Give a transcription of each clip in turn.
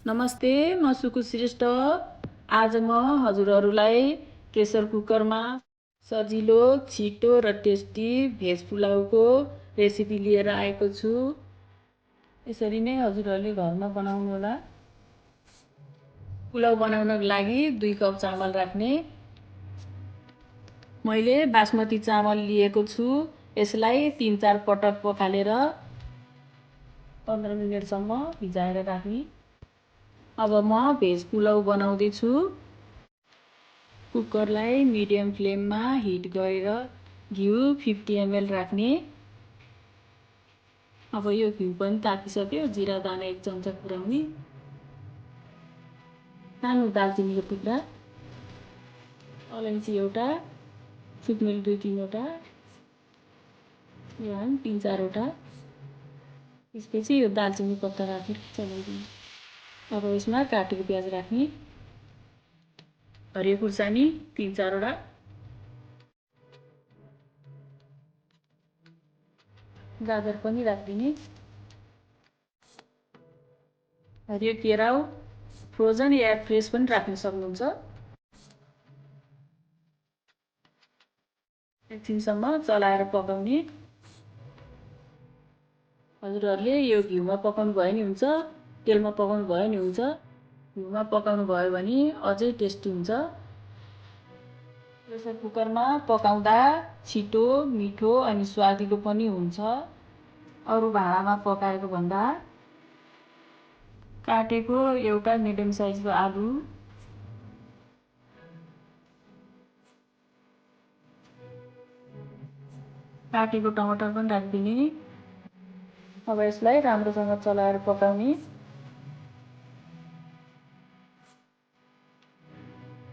नमस्ते, म सुकु श्रेष्ठ। आज म हजुरहरूलाई प्रेसर कुकरमा सजिलो, छिटो र टेस्टी भेज पुलाउको रेसिपी लिएर आएको छु। यसरी नै हजुरहरूले घरमा बनाउनु होला। पुलाउ बनाउनको लागि 2 कप चामल राख्ने। मैले बासमती चामल लिएको छु। यसलाई 3-4 पटक पखालेर 15 मिनेटसम्म भिजाएर राख्ने। अब म भेज पुलाउ बनाउँदैछु। कुकरलाई मिडियम फ्लेममा हिट गरेर घिउ 50 ml राख्ने। अब यो घिउ पनि तातिसक्यो। जिरा दाना 1 चम्चा पुर्याउने। सानो दालचिनीको टुक्रा, अलैँची एउटा, सुकमेल 2-3 वटा, ल्वाङ 3-4 वटा। त्यसपछि यो दालचिनी पत्ता राखेर चलाइदिनु। अब यसमा काटेको प्याज राख्ने। हरियो खुर्सानी 3-4 वटा, गाजर पनि राखिदिने। हरियो केराउ फ्रोजन या फ्रेस पनि राख्न सक्नुहुन्छ। एकछिनसम्म चलाएर पकाउने। हजुरहरूले यो घिउमा पकाउनु भयो नि हुन्छ, तेलमा पकाउनु भयो नि हुन्छ। घिउमा पकाउनु भयो भने अझै टेस्टी हुन्छ। प्रेसर कुकरमा पकाउँदा छिटो, मिठो अनि स्वादिलो पनि हुन्छ। अरू भाँडामा पकाएको भन्दा। काटेको एउटा मिडियम साइजको आलु, काटेको टमाटर पनि राखिदिने। अब यसलाई राम्रोसँग चलाएर पकाउने।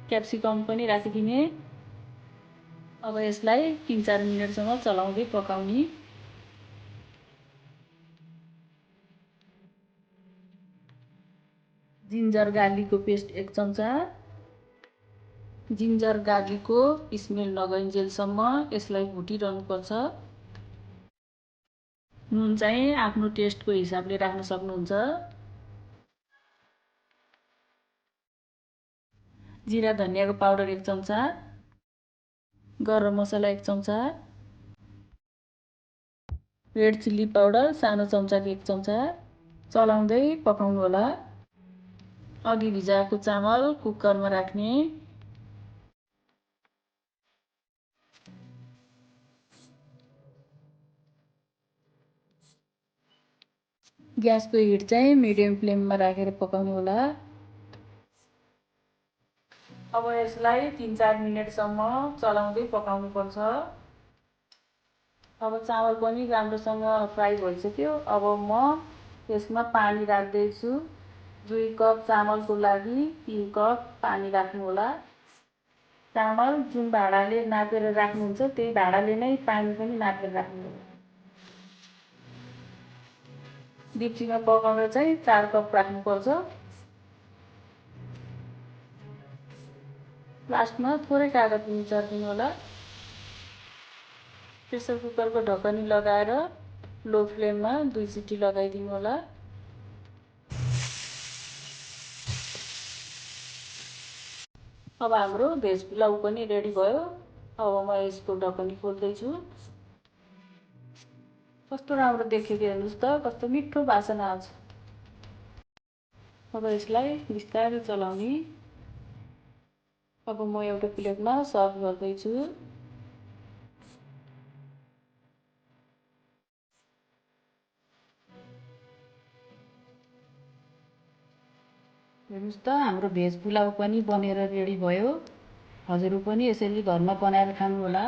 क्याप्सिकम पनि राखिदिने। अब यसलाई 3-4 मिनेटसम्म चलाउँदै पकाउने। जिन्जर गार्लिकको पेस्ट 1 चम्चा। जिन्जर गार्लिकको स्मेल नगइन्जेलसम्म यसलाई भुटिरहनुपर्छ। नुन चाहिँ आफ्नो टेस्टको हिसाबले राख्न सक्नुहुन्छ। जिरा धनियाको पाउडर 1 चम्चा, गरम मसला 1 चम्चा, रेड चिल्ली पाउडर सानो चम्चाको 1 चम्चा। चलाउँदै पकाउनु होला। अघि भिजाएको चामल कुकरमा राख्ने। ग्यासको हिट चाहिँ मिडियम फ्लेममा राखेर पकाउनु होला। अब यसलाई 3-4 मिनेटसम्म चलाउँदै पकाउनुपर्छ। अब चामल पनि राम्रोसँग फ्राई भइसक्यो। अब म यसमा पानी राख्दैछु। 2 कप चामलको लागि 3 कप पानी राख्नु होला। चामल जुन भाँडाले नापेर राख्नुहुन्छ त्यही भाँडाले नै पानी पनि नापेर राख्नु होला। डेक्चीमा पकाउँदा चाहिँ 4 कप राख्नुपर्छ। लास्टमा थोरै कागज निचर्दिनु होला। प्रेसर कुकरको ढकनी लगाएर लो फ्लेममा 2 सिटी लगाइदिनु होला। अब हाम्रो भेज पुलाउ पनि रेडी भयो। अब म यसको ढकनी खोल्दैछु। कस्तो राम्रो देखियो हेर्नुहोस् त, कस्तो मिठो वासना आउँछ। अब यसलाई बिस्तारै चलाउने। अब म एउटा प्लेटमा सर्भ गर्दैछु। हेर्नुहोस् त, हाम्रो भेज पुलाउ पनि बनेर रेडी भयो। हजुरहरू पनि यसरी घरमा बनाएर खानुहोला।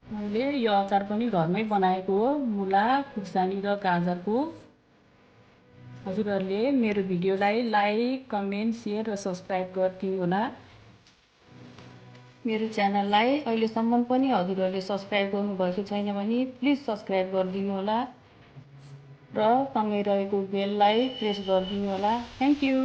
मैले यो अचार पनि घरमै बनाएको हो, मुला, खुर्सानी र गाजरको। हजुरहरूले मेरो भिडियोलाई लाइक, कमेन्ट, सेयर र सब्सक्राइब गरिदिनु होला। मेरो च्यानललाई अहिलेसम्म पनि हजुरहरूले सब्सक्राइब गर्नुभएको छैन भने प्लिज सब्सक्राइब गरिदिनु होला र सँगै रहेको बेललाई प्रेस गरिदिनु होला। Thank you.